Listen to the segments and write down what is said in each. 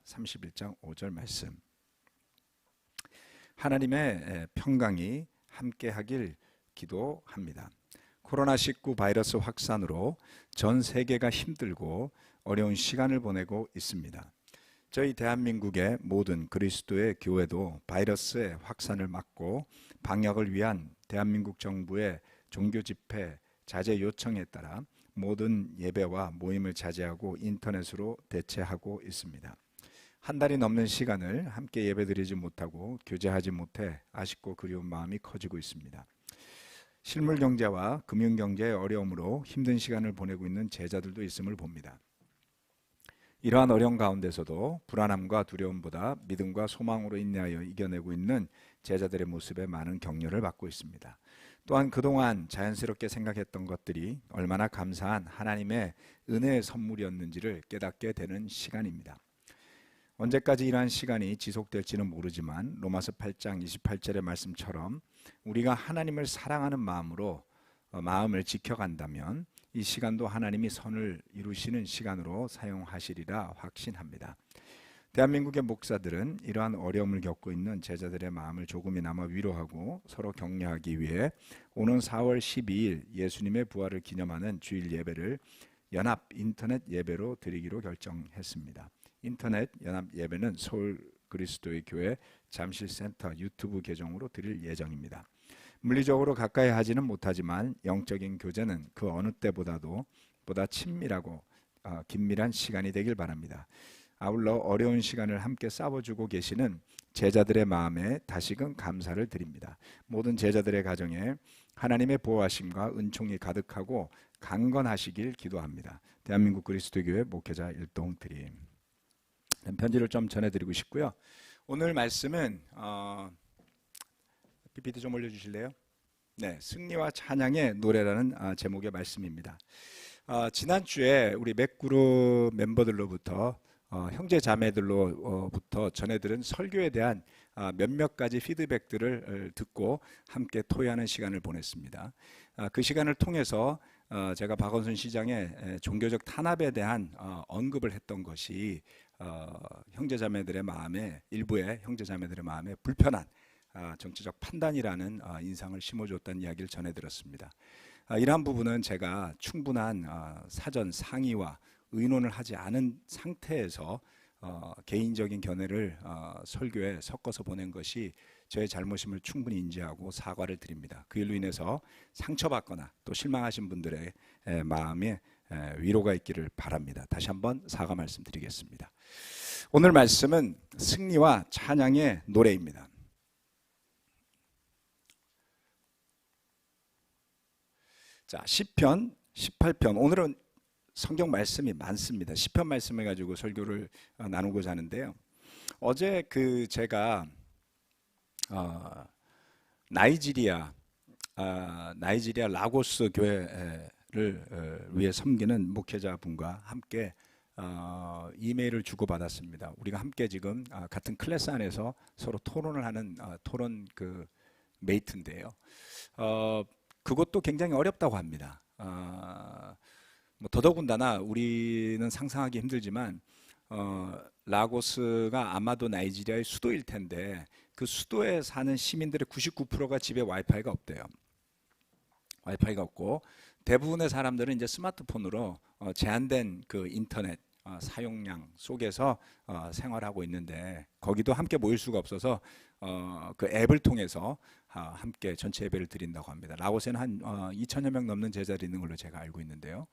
31장 5절 말씀. 하나님의 평강이 함께하길 기도합니다. 코로나19 바이러스 확산으로 전 세계가 힘들고 어려운 시간을 보내고 있습니다. 저희 대한민국의 모든 그리스도의 교회도 바이러스의 확산을 막고 방역을 위한 대한민국 정부의 종교 집회 자제 요청에 따라 모든 예배와 모임을 자제하고 인터넷으로 대체하고 있습니다. 한 달이 넘는 시간을 함께 예배드리지 못하고 교제하지 못해 아쉽고 그리운 마음이 커지고 있습니다. 실물 경제와 금융 경제의 어려움으로 힘든 시간을 보내고 있는 제자들도 있음을 봅니다. 이러한 어려움 가운데서도 불안함과 두려움보다 믿음과 소망으로 인하여 이겨내고 있는 제자들의 모습에 많은 격려를 받고 있습니다. 또한 그동안 자연스럽게 생각했던 것들이 얼마나 감사한 하나님의 은혜의 선물이었는지를 깨닫게 되는 시간입니다. 언제까지 이러한 시간이 지속될지는 모르지만 로마서 8장 28절의 말씀처럼 우리가 하나님을 사랑하는 마음으로 마음을 지켜간다면 이 시간도 하나님이 선을 이루시는 시간으로 사용하시리라 확신합니다. 대한민국의 목사들은 이러한 어려움을 겪고 있는 제자들의 마음을 조금이나마 위로하고 서로 격려하기 위해 오는 4월 12일 예수님의 부활을 기념하는 주일 예배를 연합 인터넷 예배로 드리기로 결정했습니다. 인터넷 연합 예배는 서울 그리스도의 교회 잠실센터 유튜브 계정으로 드릴 예정입니다. 물리적으로 가까이 하지는 못하지만 영적인 교제는 그 어느 때보다 친밀하고 긴밀한 시간이 되길 바랍니다. 아울러 어려운 시간을 함께 싸워주고 계시는 제자들의 마음에 다시금 감사를 드립니다. 모든 제자들의 가정에 하나님의 보호하심과 은총이 가득하고 강건하시길 기도합니다. 대한민국 그리스도교회 목회자 일동드림. 편지를 좀 전해드리고 싶고요. 오늘 말씀은 PPT 좀 올려주실래요? 네, 승리와 찬양의 노래라는 제목의 말씀입니다. 지난주에 우리 맥그룹 멤버들로부터 형제 자매들로부터 전해들은 설교에 대한 몇몇 가지 피드백들을 듣고 함께 토의하는 시간을 보냈습니다. 그 시간을 통해서 제가 박원순 시장의 종교적 탄압에 대한 언급을 했던 것이 형제자매들의 마음에 일부의 형제자매들의 마음에 불편한 정치적 판단이라는 인상을 심어줬다는 이야기를 전해드렸습니다. 이러한 부분은 제가 충분한 사전 상의와 의논을 하지 않은 상태에서 개인적인 견해를 설교에 섞어서 보낸 것이 저의 잘못임을 충분히 인지하고 사과를 드립니다. 그 일로 인해서 상처받거나 또 실망하신 분들의 마음에 위로가 있기를 바랍니다. 다시 한번 사과 말씀드리겠습니다. 오늘 말씀은 승리와 찬양의 노래입니다. 자, 시편 18편. 오늘은 성경 말씀이 많습니다. 시편 말씀을 가지고 설교를 나누고자 하는데요. 어제 제가 나이지리아 라고스 교회를 위해 섬기는 목회자분과 함께 이메일을 주고받았습니다. 우리가 함께 지금 같은 클래스 안에서 서로 토론을 하는 토론 메이트인데요. 그것도 굉장히 어렵다고 합니다. 더더군다나 우리는 상상하기 힘들지만 라고스가 아마도 나이지리아의 수도일 텐데 그 수도에 사는 시민들의 99%가 집에 와이파이가 없대요. 와이파이가 없고 대부분의 사람들은 이제 스마트폰으로 제한된 그 인터넷 사용량 속에서 생활하고 있는데 거기도 함께 모일 수가 없어서 그 앱을 통해서 함께 전체 예배를 드린다고 합니다. 라오스에는 한 2천여 명 넘는 제자들이 있는 걸로 제가 알고 있는데요.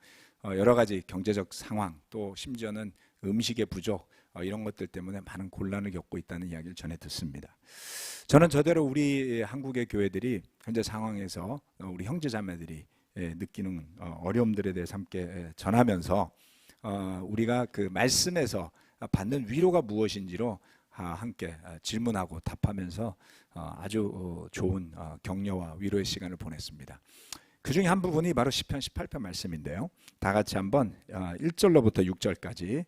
여러 가지 경제적 상황 또 심지어는 음식의 부족 이런 것들 때문에 많은 곤란을 겪고 있다는 이야기를 전해 듣습니다. 저는 저대로 우리 한국의 교회들이 현재 상황에서 우리 형제자매들이 느끼는 어려움들에 대해서 함께 전하면서 우리가 그 말씀에서 받는 위로가 무엇인지로 함께 질문하고 답하면서 아주 좋은 격려와 위로의 시간을 보냈습니다. 그 중에 한 부분이 바로 시편 18편 말씀인데요. 다 같이 한번 1절로부터 6절까지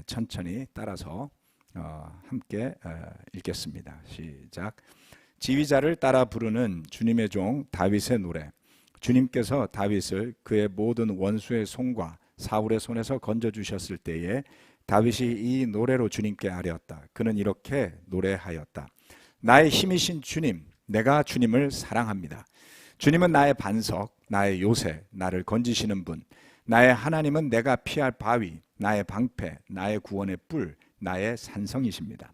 천천히 따라서 함께 읽겠습니다. 시작. 지휘자를 따라 부르는 주님의 종 다윗의 노래. 주님께서 다윗을 그의 모든 원수의 손과 사울의 손에서 건져주셨을 때에 다윗이 이 노래로 주님께 아뢰었다. 그는 이렇게 노래하였다. 나의 힘이신 주님, 내가 주님을 사랑합니다. 주님은 나의 반석, 나의 요새, 나를 건지시는 분. 나의 하나님은 내가 피할 바위, 나의 방패, 나의 구원의 뿔, 나의 산성이십니다.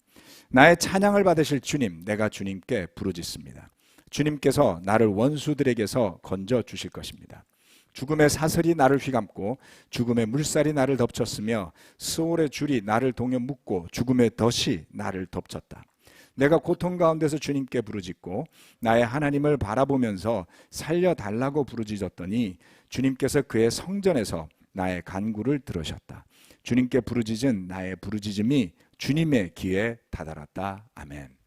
나의 찬양을 받으실 주님, 내가 주님께 부르짖습니다. 주님께서 나를 원수들에게서 건져 주실 것입니다. 죽음의 사슬이 나를 휘감고 죽음의 물살이 나를 덮쳤으며 스올의 줄이 나를 동여 묶고 죽음의 덫이 나를 덮쳤다. 내가 고통 가운데서 주님께 부르짖고 나의 하나님을 바라보면서 살려달라고 부르짖었더니 주님께서 그의 성전에서 나의 간구를 들으셨다. 주님께 부르짖은 나의 부르짖음이 주님의 귀에 다다랐다. 아멘.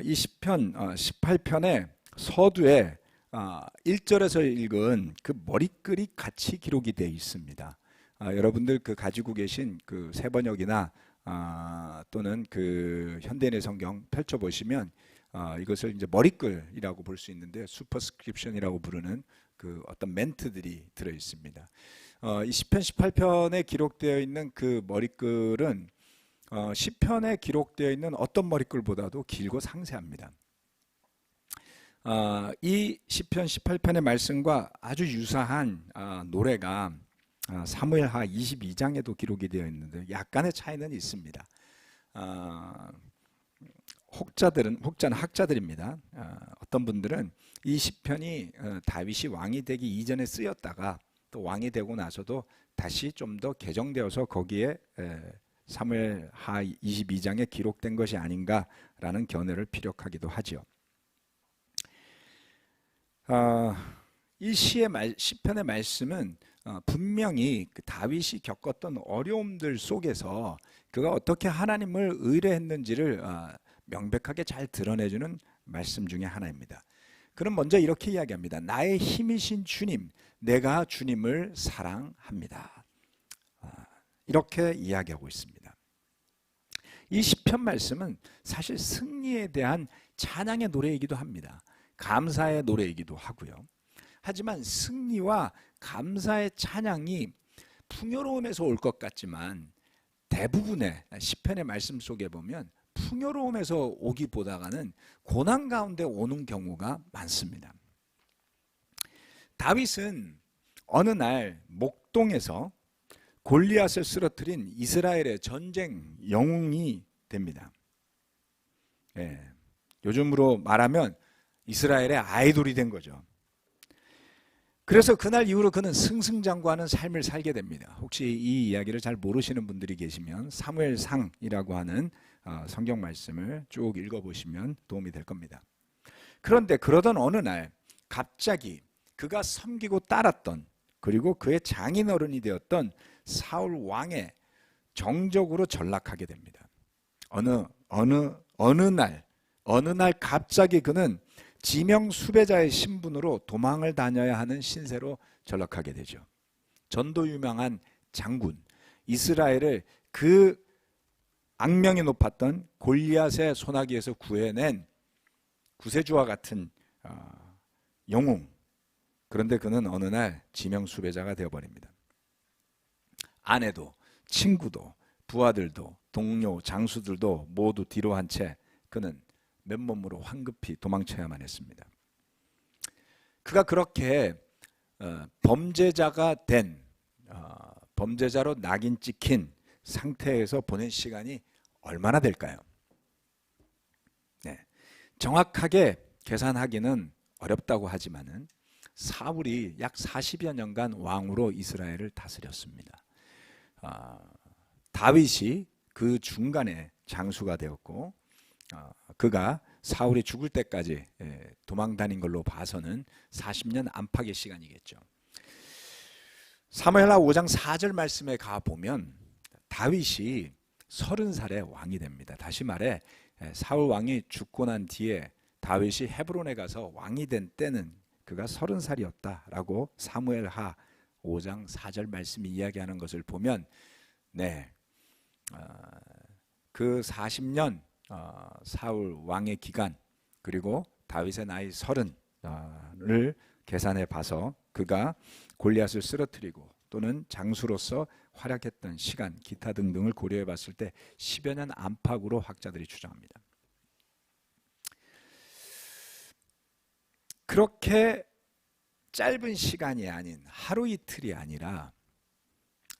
이 시편 18편의 서두에 1절에서 읽은 그 머리글이 같이 기록이 되어 있습니다. 여러분들 그 가지고 계신 그 새번역이나 또는 그 현대인의 성경 펼쳐보시면 이것을 이제 머리글이라고 볼 수 있는데 슈퍼스크립션이라고 부르는 그 어떤 멘트들이 들어 있습니다. 이 시편 18편에 기록되어 있는 그 머리글은 시편에 기록되어 있는 어떤 머리글보다도 길고 상세합니다. 이 시편 18편의 말씀과 아주 유사한 노래가 사무엘하 22장에도 기록이 되어 있는데 약간의 차이는 있습니다. 혹자는 학자들입니다. 어떤 분들은 이 시편이 다윗이 왕이 되기 이전에 쓰였다가 또 왕이 되고 나서도 다시 좀 더 개정되어서 거기에 사무엘하 22장에 기록된 것이 아닌가라는 견해를 피력하기도 하죠. 이 시편의 말씀은 분명히 그 다윗이 겪었던 어려움들 속에서 그가 어떻게 하나님을 의뢰했는지를 명백하게 잘 드러내주는 말씀 중에 하나입니다. 그럼 먼저 이렇게 이야기합니다. 나의 힘이신 주님, 내가 주님을 사랑합니다. 이렇게 이야기하고 있습니다. 이 시편 말씀은 사실 승리에 대한 찬양의 노래이기도 합니다. 감사의 노래이기도 하고요. 하지만 승리와 감사의 찬양이 풍요로움에서 올 것 같지만 대부분의 시편의 말씀 속에 보면 풍요로움에서 오기보다는 고난 가운데 오는 경우가 많습니다. 다윗은 어느 날 목동에서 골리앗을 쓰러뜨린 이스라엘의 전쟁 영웅이 됩니다. 요즘으로 말하면 이스라엘의 아이돌이 된 거죠. 그래서 그날 이후로 그는 승승장구하는 삶을 살게 됩니다. 혹시 이 이야기를 잘 모르시는 분들이 계시면 사무엘상이라고 하는 성경 말씀을 쭉 읽어보시면 도움이 될 겁니다. 그런데 그러던 어느 날 갑자기 그가 섬기고 따랐던 그리고 그의 장인어른이 되었던 사울 왕의 정적으로 전락하게 됩니다. 어느 날 갑자기 그는 지명 수배자의 신분으로 도망을 다녀야 하는 신세로 전락하게 되죠. 전도 유명한 장군, 이스라엘을 그 악명이 높았던 골리앗의 소나기에서 구해낸 구세주와 같은 영웅. 그런데 그는 어느 날 지명 수배자가 되어버립니다. 아내도 친구도 부하들도 동료 장수들도 모두 뒤로 한 채 그는 맨몸으로 황급히 도망쳐야만 했습니다. 그가 그렇게 범죄자가 된 범죄자로 낙인 찍힌 상태에서 보낸 시간이 얼마나 될까요? 정확하게 계산하기는 어렵다고 하지만은 사울이 약 40여 년간 왕으로 이스라엘을 다스렸습니다. 다윗이 그 중간에 장수가 되었고 그가 사울이 죽을 때까지 도망 다닌 걸로 봐서는 40년 안팎의 시간이겠죠. 사무엘하 5장 4절 말씀에 가보면 다윗이 30살에 왕이 됩니다. 다시 말해 사울 왕이 죽고 난 뒤에 다윗이 헤브론에 가서 왕이 된 때는 그가 30살이었다라고 사무엘하 5장 4절 말씀이 이야기하는 것을 보면 그 40년 사울 왕의 기간 그리고 다윗의 나이 30을 계산해 봐서 그가 골리앗을 쓰러뜨리고 또는 장수로서 활약했던 시간, 기타 등등을 고려해 봤을 때 10여 년 안팎으로 학자들이 추정합니다. 그렇게 짧은 시간이 아닌 하루 이틀이 아니라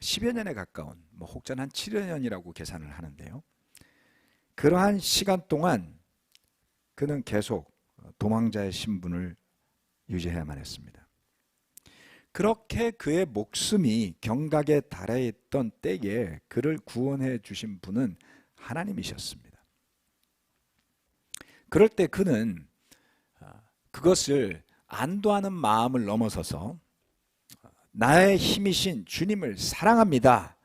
10여 년에 가까운 혹자는 한 7여 년이라고 계산을 하는데요. 그러한 시간 동안 그는 계속 도망자의 신분을 유지해야만 했습니다. 그렇게 그의 목숨이 경각에 달해 있던 때에 그를 구원해 주신 분은 하나님이셨습니다. 그럴 때 그는 그것을 안도하는 마음을 넘어서서 나의 힘이신 주님을 사랑합니다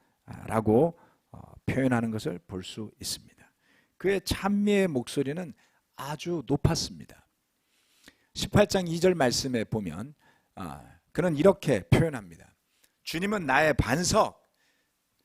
라고 표현하는 것을 볼 수 있습니다. 그의 찬미의 목소리는 아주 높았습니다. 18장 2절 말씀에 보면 그는 이렇게 표현합니다. 주님은 나의 반석,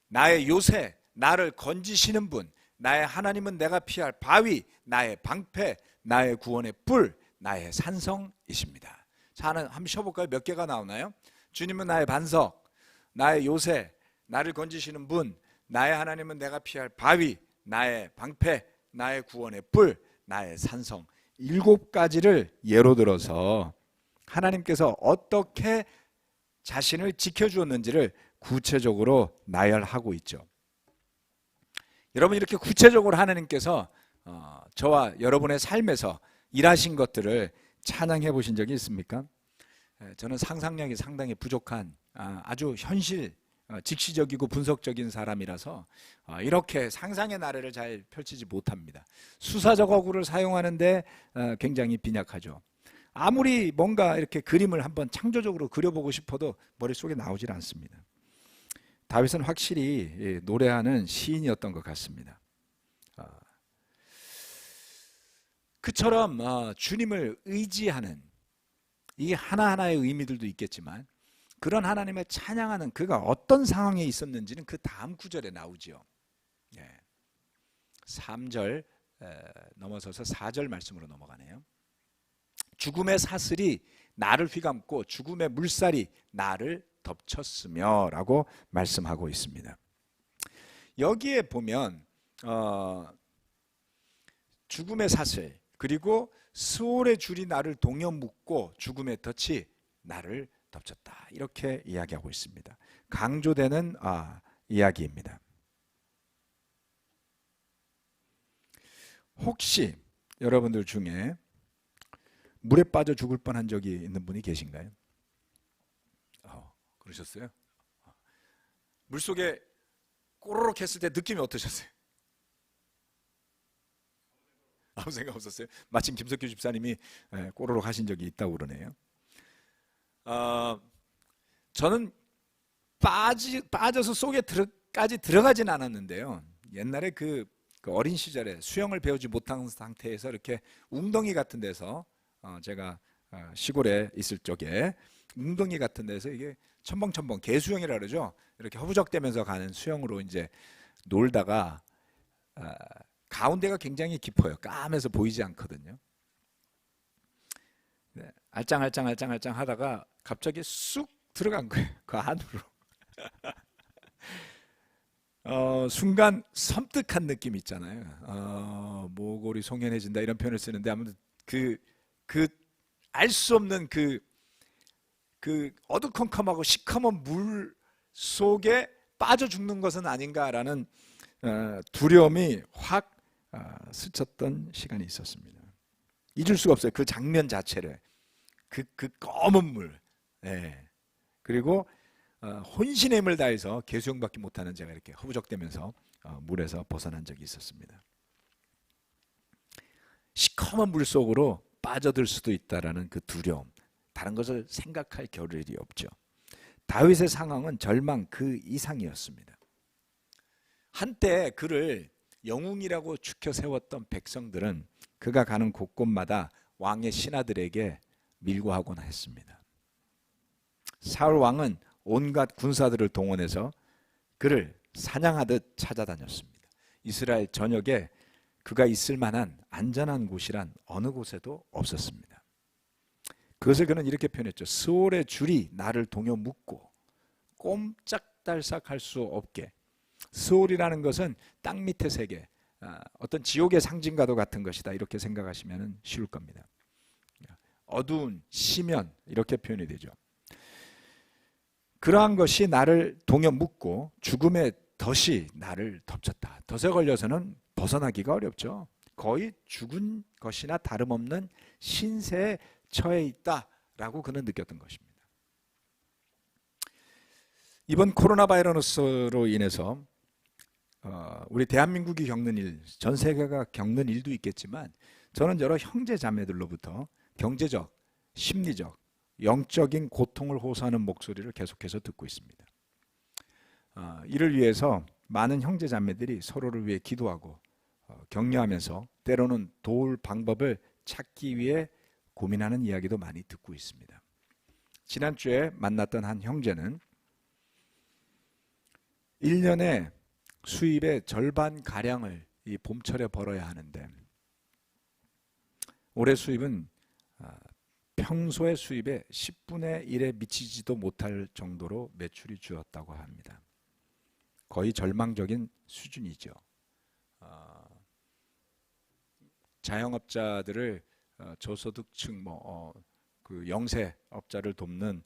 나의 요새, 나를 건지시는 분, 나의 하나님은 내가 피할 바위, 나의 방패, 나의 구원의 뿔, 나의 산성이십니다. 자, 한번 쉬어볼까요? 몇 개가 나오나요? 주님은 나의 반석, 나의 요새, 나를 건지시는 분, 나의 하나님은 내가 피할 바위, 나의 방패, 나의 구원의 뿔, 나의 산성. 7가지를 예로 들어서 하나님께서 어떻게 자신을 지켜주었는지를 구체적으로 나열하고 있죠. 여러분, 이렇게 구체적으로 하나님께서 저와 여러분의 삶에서 일하신 것들을 찬양해 보신 적이 있습니까? 저는 상상력이 상당히 부족한 아주 현실 직시적이고 분석적인 사람이라서 이렇게 상상의 나래를 잘 펼치지 못합니다. 수사적 어구를 사용하는데 굉장히 빈약하죠. 아무리 뭔가 이렇게 그림을 한번 창조적으로 그려보고 싶어도 머릿속에 나오질 않습니다. 다윗은 확실히 노래하는 시인이었던 것 같습니다. 그처럼 주님을 의지하는 이 하나하나의 의미들도 있겠지만 그런 하나님을 찬양하는 그가 어떤 상황에 있었는지는 그 다음 구절에 나오죠. 3절 넘어서서 4절 말씀으로 넘어가네요. 죽음의 사슬이 나를 휘감고 죽음의 물살이 나를 덮쳤으며 라고 말씀하고 있습니다. 여기에 보면 죽음의 사슬 그리고 스올의 줄이 나를 동여 묶고 죽음의 덫이 나를 덮쳤다 이렇게 이야기하고 있습니다. 강조되는 이야기입니다. 혹시 여러분들 중에 물에 빠져 죽을 뻔한 적이 있는 분이 계신가요? 그러셨어요? 물속에 꼬르륵 했을 때 느낌이 어떠셨어요? 아무 생각 없었어요? 마침 김석규 집사님이 꼬르륵 하신 적이 있다고 그러네요. 저는 빠져서 속에까지 들어가진 않았는데요. 옛날에 그 어린 시절에 수영을 배우지 못한 상태에서 이렇게 웅덩이 같은 데서 제가 시골에 있을 적에 웅덩이 같은 데서 이게 첨벙첨벙 개수영이라 그러죠. 이렇게 허부적대면서 가는 수영으로 이제 놀다가 가운데가 굉장히 깊어요. 까매서 보이지 않거든요. 알짱알짱 하다가 갑자기 쑥 들어간 거예요. 그 안으로. 순간 섬뜩한 느낌 있잖아요. 모골이 송연해진다 이런 표현을 쓰는데 아무튼 알 수 없는 그 어두컴컴하고 시커먼 물 속에 빠져 죽는 것은 아닌가라는 두려움이 확 스쳤던 시간이 있었습니다. 잊을 수가 없어요. 그 장면 자체를. 그 검은 물. 그리고 혼신의 힘을 다해서 개수영밖에 못하는 제가 이렇게 허부적대면서 물에서 벗어난 적이 있었습니다. 시커먼 물 속으로 빠져들 수도 있다라는 그 두려움, 다른 것을 생각할 겨를이 없죠. 다윗의 상황은 절망 그 이상이었습니다. 한때 그를 영웅이라고 추켜 세웠던 백성들은 그가 가는 곳곳마다 왕의 신하들에게 밀고하곤 했습니다. 사울 왕은 온갖 군사들을 동원해서 그를 사냥하듯 찾아다녔습니다. 이스라엘 전역에 그가 있을 만한 안전한 곳이란 어느 곳에도 없었습니다. 그것을 그는 이렇게 표현했죠. 스올의 줄이 나를 동여 묶고 꼼짝달싹할 수 없게, 스올이라는 것은 땅 밑의 세계, 어떤 지옥의 상징과도 같은 것이다, 이렇게 생각하시면 쉬울 겁니다. 어두운 심연, 이렇게 표현이 되죠. 그러한 것이 나를 동여 묶고 죽음의 덫이 나를 덮쳤다. 덫에 걸려서는 벗어나기가 어렵죠. 거의 죽은 것이나 다름없는 신세에 처해 있다라고 그는 느꼈던 것입니다. 이번 코로나 바이러스로 인해서 우리 대한민국이 겪는 일, 전 세계가 겪는 일도 있겠지만 저는 여러 형제 자매들로부터 경제적, 심리적, 영적인 고통을 호소하는 목소리를 계속해서 듣고 있습니다. 이를 위해서 많은 형제 자매들이 서로를 위해 기도하고 격려하면서 때로는 도울 방법을 찾기 위해 고민하는 이야기도 많이 듣고 있습니다. 지난주에 만났던 한 형제는 1년에 수입의 절반가량을 이 봄철에 벌어야 하는데 올해 수입은 평소의 수입의 10분의 1에 미치지도 못할 정도로 매출이 줄었다고 합니다. 거의 절망적인 수준이죠. 자영업자들을 저소득층 그 영세업자를 돕는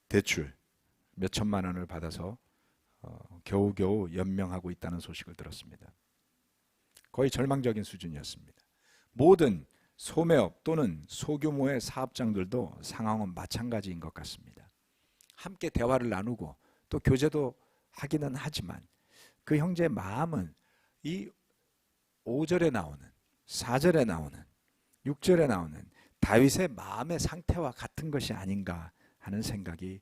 대출 몇 천만 원을 받아서 겨우겨우 연명하고 있다는 소식을 들었습니다. 거의 절망적인 수준이었습니다. 모든 소매업 또는 소규모의 사업장들도 상황은 마찬가지인 것 같습니다. 함께 대화를 나누고 또 교제도 하기는 하지만 그 형제의 마음은 이 5절에 나오는 4절에 나오는 6절에 나오는 다윗의 마음의 상태와 같은 것이 아닌가 하는 생각이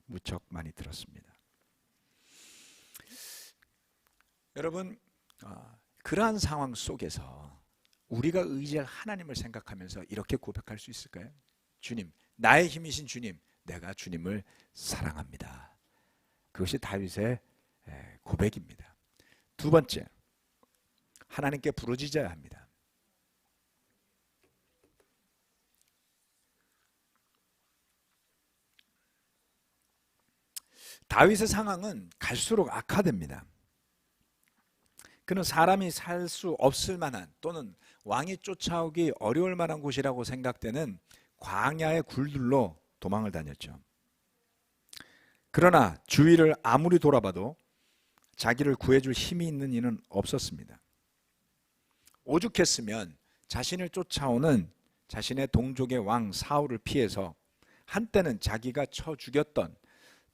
무척 많이 들었습니다. 여러분, 그러한 상황 속에서 우리가 의지할 하나님을 생각하면서 이렇게 고백할 수 있을까요? 주님, 나의 힘이신 주님, 내가 주님을 사랑합니다. 그것이 다윗의 고백입니다. 두 번째, 하나님께 부르짖어야 합니다. 다윗의 상황은 갈수록 악화됩니다. 그는 사람이 살 수 없을 만한 또는 왕이 쫓아오기 어려울 만한 곳이라고 생각되는 광야의 굴들로 도망을 다녔죠. 그러나 주위를 아무리 돌아봐도 자기를 구해줄 힘이 있는 이는 없었습니다. 오죽했으면 자신을 쫓아오는 자신의 동족의 왕 사울을 피해서 한때는 자기가 쳐 죽였던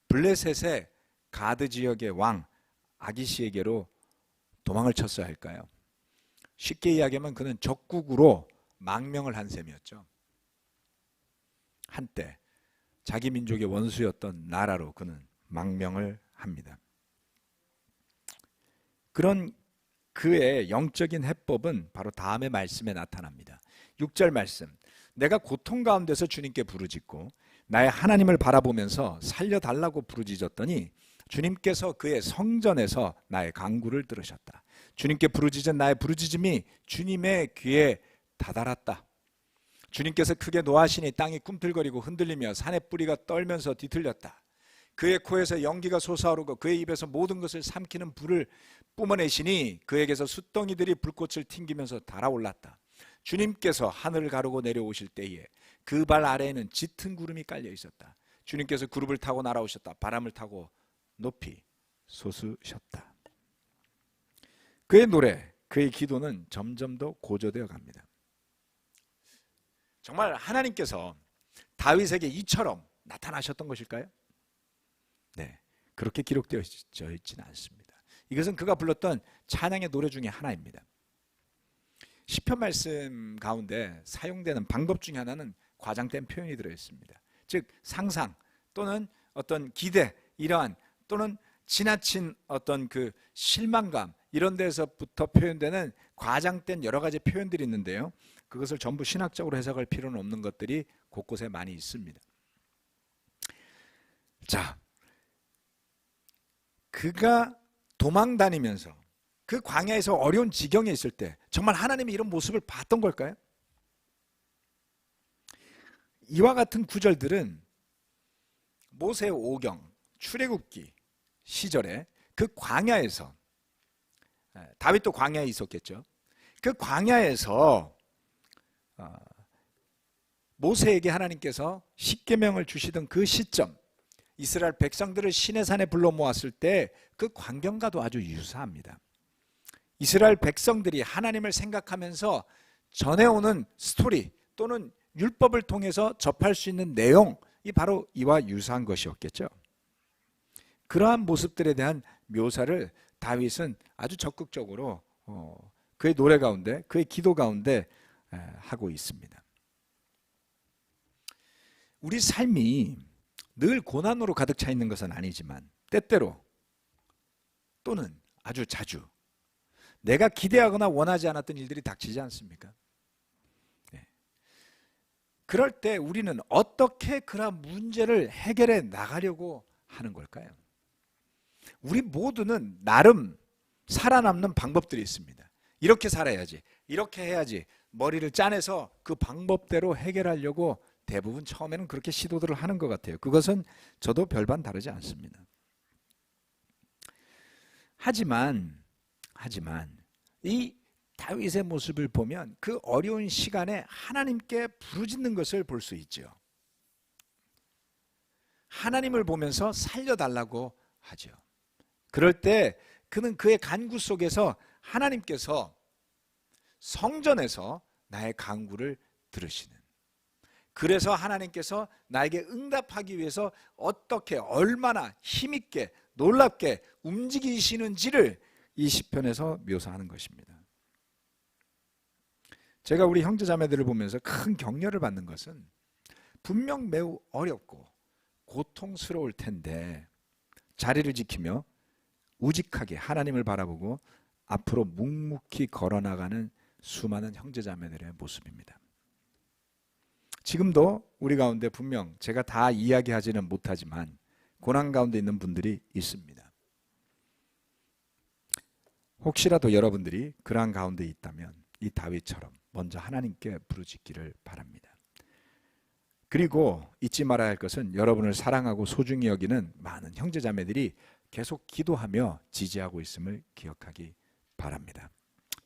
블레셋의 가드 지역의 왕 아기시에게로 도망을 쳤어야 할까요? 쉽게 이야기하면 그는 적국으로 망명을 한 셈이었죠. 한때 자기 민족의 원수였던 나라로 그는 망명을 합니다. 그런 그의 영적인 해법은 바로 다음의 말씀에 나타납니다. 6절 말씀, 내가 고통 가운데서 주님께 부르짖고 나의 하나님을 바라보면서 살려달라고 부르짖었더니 주님께서 그의 성전에서 나의 간구를 들으셨다. 주님께 부르짖은 나의 부르짖음이 주님의 귀에 다다랐다. 주님께서 크게 노하시니 땅이 꿈틀거리고 흔들리며 산의 뿌리가 떨면서 뒤틀렸다. 그의 코에서 연기가 솟아오르고 그의 입에서 모든 것을 삼키는 불을 뿜어내시니 그에게서 숫덩이들이 불꽃을 튕기면서 달아올랐다. 주님께서 하늘을 가르고 내려오실 때에 그 발 아래에는 짙은 구름이 깔려 있었다. 주님께서 구름을 타고 날아오셨다. 바람을 타고 높이 솟으셨다. 그의 노래, 그의 기도는 점점 더 고조되어 갑니다. 정말 하나님께서 다윗에게 이처럼 나타나셨던 것일까요? 네, 그렇게 기록되어 있지는 않습니다. 이것은 그가 불렀던 찬양의 노래 중에 하나입니다. 시편 말씀 가운데 사용되는 방법 중에 하나는 과장된 표현이 들어있습니다. 즉 상상 또는 어떤 기대, 이러한 또는 지나친 어떤 그 실망감, 이런 데서부터 표현되는 과장된 여러 가지 표현들이 있는데요, 그것을 전부 신학적으로 해석할 필요는 없는 것들이 곳곳에 많이 있습니다. 자, 그가 도망 다니면서 그 광야에서 어려운 지경에 있을 때 정말 하나님이 이런 모습을 봤던 걸까요? 이와 같은 구절들은 모세 오경 출애굽기 시절에 그 광야에서, 다윗도 광야에 있었겠죠. 그 광야에서 모세에게 하나님께서 십계명을 주시던 그 시점, 이스라엘 백성들을 시내산에 불러 모았을 때 그 광경과도 아주 유사합니다. 이스라엘 백성들이 하나님을 생각하면서 전해오는 스토리 또는 율법을 통해서 접할 수 있는 내용이 바로 이와 유사한 것이었겠죠. 그러한 모습들에 대한 묘사를 다윗은 아주 적극적으로 그의 노래 가운데, 그의 기도 가운데 하고 있습니다. 우리 삶이 늘 고난으로 가득 차 있는 것은 아니지만 때때로 또는 아주 자주 내가 기대하거나 원하지 않았던 일들이 닥치지 않습니까? 그럴 때 우리는 어떻게 그런 문제를 해결해 나가려고 하는 걸까요? 우리 모두는 나름 살아남는 방법들이 있습니다. 이렇게 살아야지, 이렇게 해야지 머리를 짜내서 그 방법대로 해결하려고 대부분 처음에는 그렇게 시도들을 하는 것 같아요. 그것은 저도 별반 다르지 않습니다. 하지만 이 다윗의 모습을 보면 그 어려운 시간에 하나님께 부르짖는 것을 볼 수 있죠. 하나님을 보면서 살려달라고 하죠. 그럴 때 그는 그의 간구 속에서 하나님께서 성전에서 나의 간구를 들으시는, 그래서 하나님께서 나에게 응답하기 위해서 어떻게 얼마나 힘있게 놀랍게 움직이시는지를 이 시편에서 묘사하는 것입니다. 제가 우리 형제자매들을 보면서 큰 격려를 받는 것은 분명 매우 어렵고 고통스러울 텐데 자리를 지키며 우직하게 하나님을 바라보고 앞으로 묵묵히 걸어나가는 수많은 형제자매들의 모습입니다. 지금도 우리 가운데 분명 제가 다 이야기하지는 못하지만 고난 가운데 있는 분들이 있습니다. 혹시라도 여러분들이 그러한 가운데 있다면 이 다윗처럼 먼저 하나님께 부르짖기를 바랍니다. 그리고 잊지 말아야 할 것은 여러분을 사랑하고 소중히 여기는 많은 형제자매들이 계속 기도하며 지지하고 있음을 기억하기 바랍니다.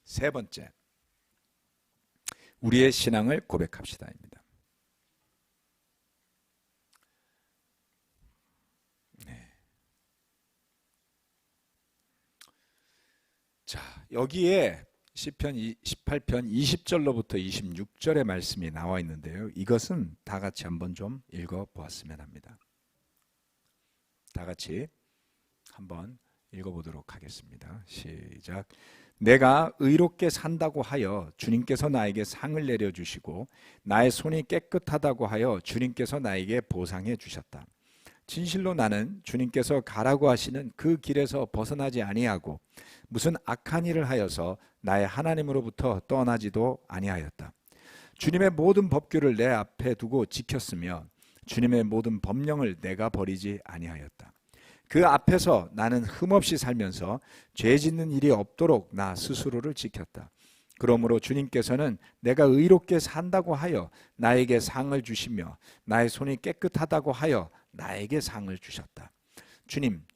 세 번째, 우리의 신앙을 고백합시다입니다. 자, 여기에 시편 18편 20절로부터 26절의 말씀이 나와 있는데요. 이것은 다 같이 한번 좀 읽어보았으면 합니다. 다 같이 한번 읽어보도록 하겠습니다. 시작. 내가 의롭게 산다고 하여 주님께서 나에게 상을 내려주시고 나의 손이 깨끗하다고 하여 주님께서 나에게 보상해 주셨다. 진실로 나는 주님께서 가라고 하시는 그 길에서 벗어나지 아니하고 무슨 악한 일을 하여서 나의 하나님으로부터 떠나지도 아니하였다. 주님의 모든 법규를 내 앞에 두고 지켰으며 주님의 모든 법령을 내가 버리지 아니하였다. 그 앞에서 나는 흠없이 살면서 죄 짓는 일이 없도록 나 스스로를 지켰다. 그러므로 주님께서는 내가 의롭게 산다고 하여 나에게 상을 주시며 나의 손이 깨끗하다고 하여 나에게 상을 주셨다.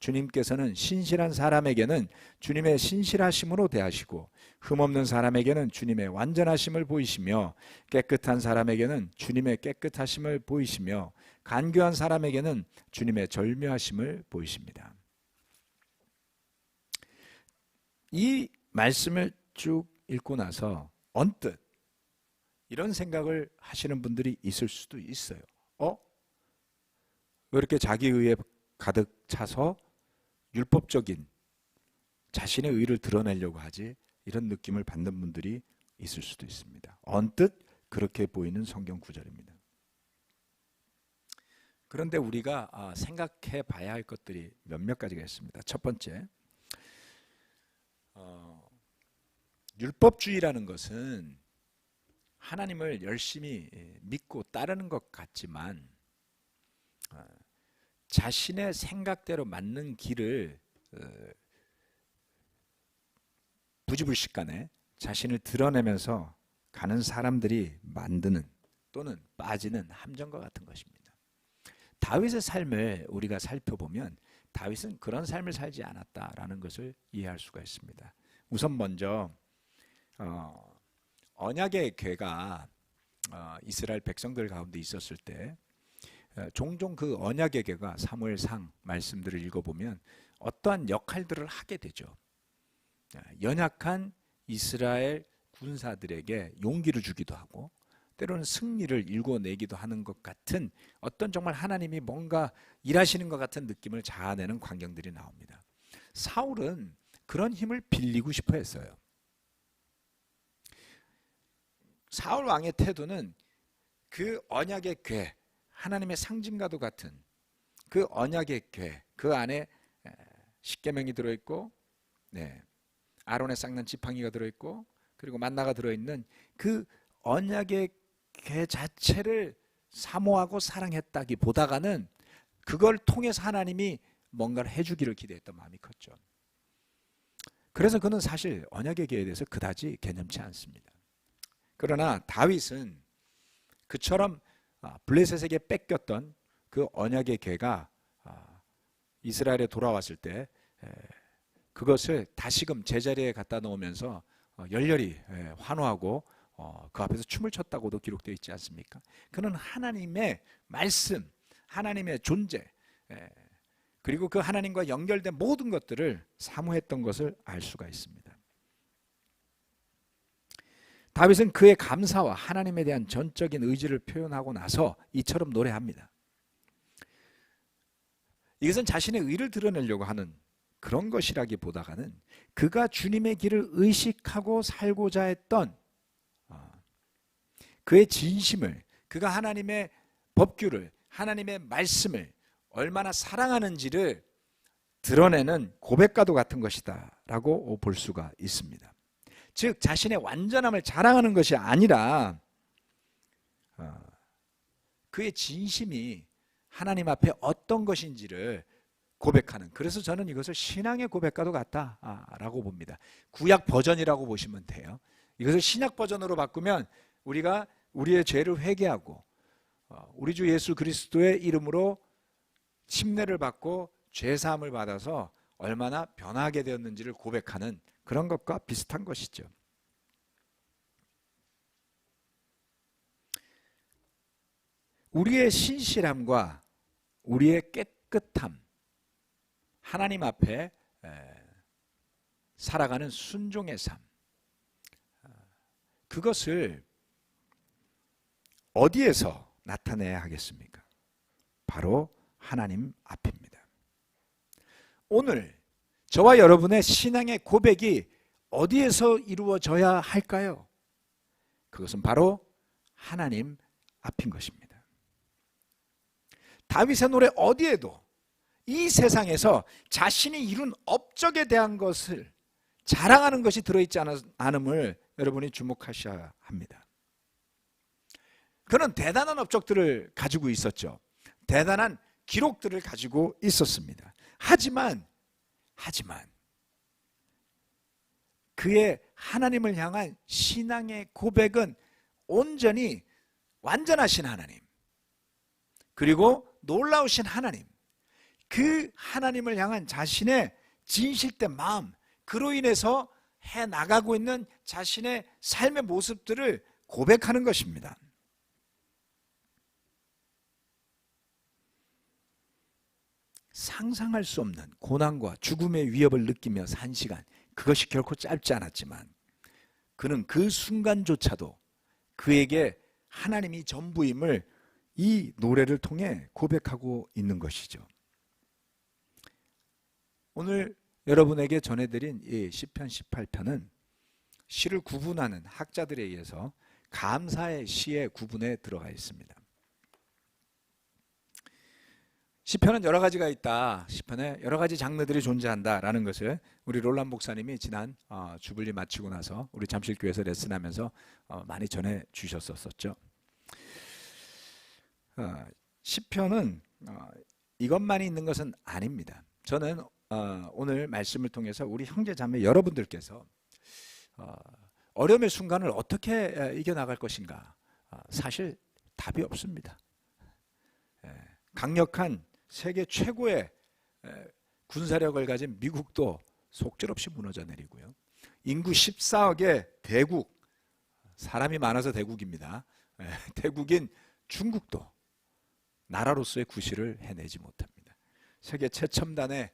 주님께서는 신실한 사람에게는 주님의 신실하심으로 대하시고 흠없는 사람에게는 주님의 완전하심을 보이시며 깨끗한 사람에게는 주님의 깨끗하심을 보이시며 간교한 사람에게는 주님의 절묘하심을 보이십니다. 이 말씀을 쭉 읽고 나서 언뜻 이런 생각을 하시는 분들이 있을 수도 있어요. 왜 이렇게 자기의에 가득 차서 율법적인 자신의 의를 드러내려고 하지? 이런 느낌을 받는 분들이 있을 수도 있습니다. 언뜻 그렇게 보이는 성경 구절입니다. 그런데 우리가 생각해 봐야 할 것들이 몇몇 가지가 있습니다. 첫 번째, 율법주의라는 것은 하나님을 열심히 믿고 따르는 것 같지만 자신의 생각대로 맞는 길을 부지불식간에 자신을 드러내면서 가는 사람들이 만드는 또는 빠지는 함정과 같은 것입니다. 다윗의 삶을 우리가 살펴보면 다윗은 그런 삶을 살지 않았다라는 것을 이해할 수가 있습니다. 우선 먼저 언약의 궤가 이스라엘 백성들 가운데 있었을 때 종종 그 언약의 궤가 사무엘상 말씀들을 읽어보면 어떠한 역할들을 하게 되죠. 연약한 이스라엘 군사들에게 용기를 주기도 하고 때로는 승리를 일궈내기도 하는 것 같은 어떤 정말 하나님이 뭔가 일하시는 것 같은 느낌을 자아내는 광경들이 나옵니다. 사울은 그런 힘을 빌리고 싶어 했어요. 사울 왕의 태도는 그 언약의 궤, 하나님의 상징과도 같은 그 언약의 궤, 그 안에 십계명이 들어있고 아론의 쌍난 지팡이가 들어있고 그리고 만나가 들어있는 그 언약의 궤 자체를 사모하고 사랑했다기보다가는 그걸 통해서 하나님이 뭔가를 해주기를 기대했던 마음이 컸죠. 그래서 그는 사실 언약의 궤에 대해서 그다지 개념치 않습니다. 그러나 다윗은 그처럼 블레셋에게 뺏겼던 그 언약의 궤가 이스라엘에 돌아왔을 때 그것을 다시금 제자리에 갖다 놓으면서 열렬히 환호하고 그 앞에서 춤을 췄다고도 기록되어 있지 않습니까? 그는 하나님의 말씀, 하나님의 존재 그리고 그 하나님과 연결된 모든 것들을 사모했던 것을 알 수가 있습니다. 다윗은 그의 감사와 하나님에 대한 전적인 의지를 표현하고 나서 이처럼 노래합니다. 이것은 자신의 의를 드러내려고 하는 그런 것이라기보다는 그가 주님의 길을 의식하고 살고자 했던 그의 진심을, 그가 하나님의 법규를, 하나님의 말씀을 얼마나 사랑하는지를 드러내는 고백과도 같은 것이다 라고 볼 수가 있습니다. 즉 자신의 완전함을 자랑하는 것이 아니라 그의 진심이 하나님 앞에 어떤 것인지를 고백하는, 그래서 저는 이것을 신앙의 고백과도 같다라고 봅니다. 구약 버전이라고 보시면 돼요. 이것을 신약 버전으로 바꾸면 우리가 우리의 죄를 회개하고 우리 주 예수 그리스도의 이름으로 침례를 받고 죄사함을 받아서 얼마나 변하게 되었는지를 고백하는 그런 것과 비슷한 것이죠. 우리의 신실함과 우리의 깨끗함, 하나님 앞에 살아가는 순종의 삶, 그것을 어디에서 나타내야 하겠습니까? 바로 하나님 앞입니다. 오늘 저와 여러분의 신앙의 고백이 어디에서 이루어져야 할까요? 그것은 바로 하나님 앞인 것입니다. 다윗의 노래 어디에도 이 세상에서 자신이 이룬 업적에 대한 것을 자랑하는 것이 들어있지 않음을 여러분이 주목하셔야 합니다. 그는 대단한 업적들을 가지고 있었죠. 대단한 기록들을 가지고 있었습니다. 하지만 그의 하나님을 향한 신앙의 고백은 온전히 완전하신 하나님, 그리고 놀라우신 하나님, 그 하나님을 향한 자신의 진실된 마음, 그로 인해서 해나가고 있는 자신의 삶의 모습들을 고백하는 것입니다. 상상할 수 없는 고난과 죽음의 위협을 느끼며 산 시간, 그것이 결코 짧지 않았지만 그는 그 순간조차도 그에게 하나님이 전부임을 이 노래를 통해 고백하고 있는 것이죠. 오늘 여러분에게 전해드린 이 시편 18편은 시를 구분하는 학자들에 의해서 감사의 시의 구분에 들어가 있습니다. 시편은 여러 가지가 있다, 시편에 여러 가지 장르들이 존재한다라는 것을 우리 롤란 목사님이 지난 주불리 마치고 나서 우리 잠실교회에서 레슨하면서 많이 전해 주셨었죠. 시편은 이것만이 있는 것은 아닙니다. 저는 오늘 말씀을 통해서 우리 형제 자매 여러분들께서 어려움의 순간을 어떻게 이겨나갈 것인가, 사실 답이 없습니다. 강력한 세계 최고의 군사력을 가진 미국도 속절없이 무너져 내리고요. 인구 14억의 대국, 사람이 많아서 대국입니다. 대국인 중국도 나라로서의 구실을 해내지 못합니다. 세계 최첨단의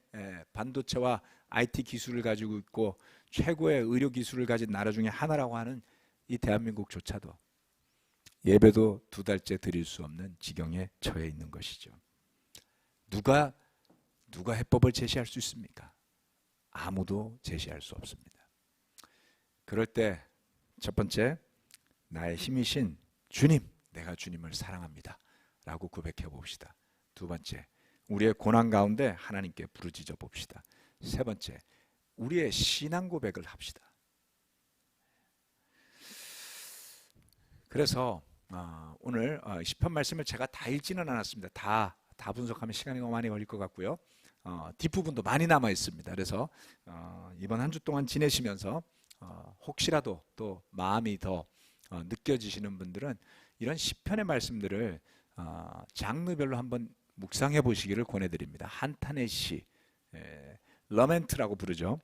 반도체와 IT 기술을 가지고 있고 최고의 의료 기술을 가진 나라 중에 하나라고 하는 이 대한민국조차도 예배도 2달째 드릴 수 없는 지경에 처해 있는 것이죠. 누가 해법을 제시할 수 있습니까? 아무도 제시할 수 없습니다. 그럴 때 첫 번째, 나의 힘이신 주님, 내가 주님을 사랑합니다 라고 고백해 봅시다. 두 번째, 우리의 고난 가운데 하나님께 부르짖어 봅시다. 세 번째, 우리의 신앙 고백을 합시다. 그래서 오늘 시편 말씀을 제가 다 읽지는 않았습니다. 다 분석하면 시간이 너무 많이 걸릴 것 같고요. 뒷부분도 많이 남아 있습니다. 그래서 이번 한 주 동안 지내시면서 혹시라도 또 마음이 더 느껴지시는 분들은 이런 시편의 말씀들을 장르별로 한번 묵상해 보시기를 권해드립니다. 한탄의 시, 러멘트라고 부르죠.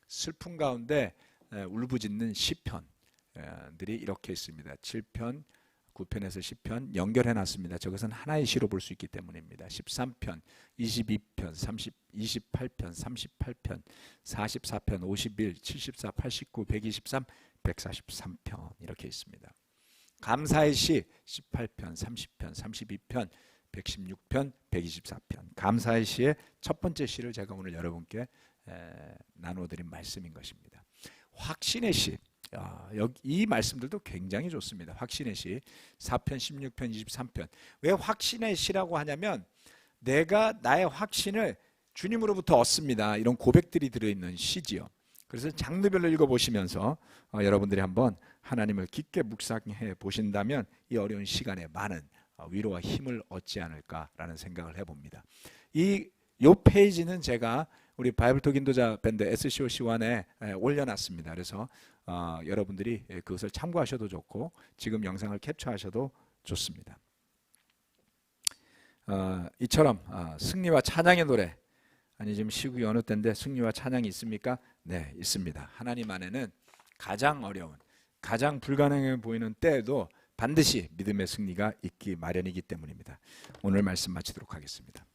슬픔 가운데 울부짖는 시편들이 이렇게 있습니다. 7편, 9편에서 10편 연결해 놨습니다. 저것은 하나의 시로 볼 수 있기 때문입니다. 13편, 22편, 28편, 38편, 44편, 51, 74, 89, 123, 143편 이렇게 있습니다. 감사의 시 18편, 30편, 32편, 116편, 124편. 감사의 시의 첫 번째 시를 제가 오늘 여러분께 나눠드린 말씀인 것입니다. 확신의 시, 이 말씀들도 굉장히 좋습니다. 확신의 시 4편, 16편, 23편. 왜 확신의 시라고 하냐면 내가 나의 확신을 주님으로부터 얻습니다. 이런 고백들이 들어있는 시지요. 그래서 장르별로 읽어보시면서 여러분들이 한번 하나님을 깊게 묵상해 보신다면 이 어려운 시간에 많은 위로와 힘을 얻지 않을까라는 생각을 해봅니다. 이 페이지는 제가 우리 바이블톡 인도자 밴드 SCOC1에 올려놨습니다. 그래서 여러분들이 그것을 참고하셔도 좋고 지금 영상을 캡처하셔도 좋습니다. 이처럼 승리와 찬양의 노래, 아니 지금 시국이 어느 때인데 승리와 찬양이 있습니까? 네, 있습니다. 하나님 안에는 가장 어려운, 가장 불가능해 보이는 때에도 반드시 믿음의 승리가 있기 마련이기 때문입니다. 오늘 말씀 마치도록 하겠습니다.